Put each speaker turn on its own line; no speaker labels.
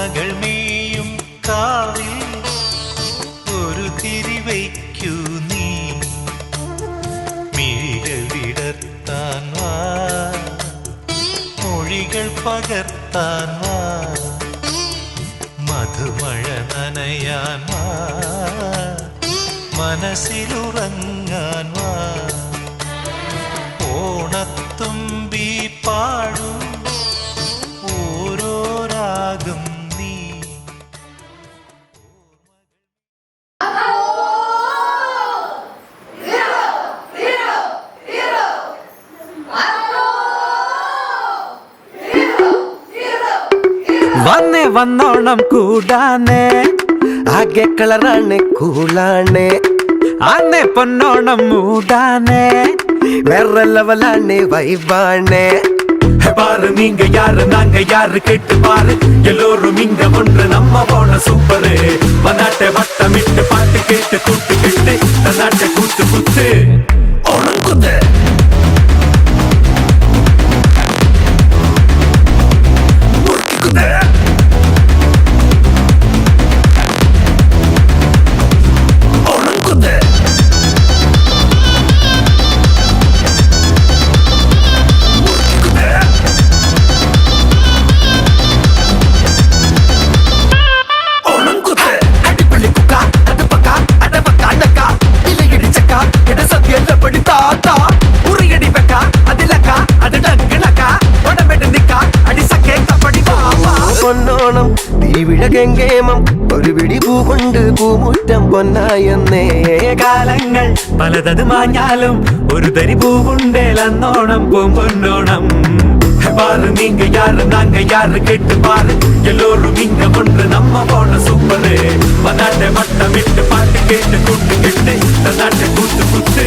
ഓർമ്മകൾ മേയും കാവിൽ ഒരു തിരിവയ്ക്കൂ നീ. മിഴികൾ വിടർത്താൻ വാ, മൊഴികൾ പകർത്താൻ വാ, മധുമഴ നനയാൻ വാ, മനസ്സിലുറങ്ങാൻ വാ. ഓണത്തുമ്പി പാടൂ ഓരോ രാഗം നീ.
വന്നേ വന്നോണം കൂടാനേ, ആകെ കളറാണ് കൂളാണ്. ആന്നെ പൊന്നോണം മൂടാനേ, വേറെ ലെവലാണ് வைபானே.
பாரு நீங்க யாரு நாங்க யாரு கேட்டு பாரு, எல்லோரும் இங்க ஒன்று நம்ம போன சூப்பரு. வந்தாட்டை வட்டமிட்டு பாட்டு கேட்டு கூட்டு கிட்டு தன்னாட்டை கூத்து குத்து உணங்குது.
പൊന്നോണം തീവിഴകെങ്കേമം ഒരു പിടി പൂ കൊണ്ട് പൂമുറ്റം പൊന്നായെന്നേ.
കാലങ്ങൾ പലതത് മാഞ്ഞാലും ഒരു തരി പൂവുണ്ടേലന്നോണം പൂമ്പൊന്നോണം. பாரு நீங்க யாரு நாங்க யாரு கேட்டு பாரு, எல்லோரும் இங்க ஒன்று நம்ம போன சூப்பரு. வந்தாட்டை வட்டமிட்டு பாட்டு கேட்டு கூட்டு கிட்டு தன்னாட்டை கூத்து குத்து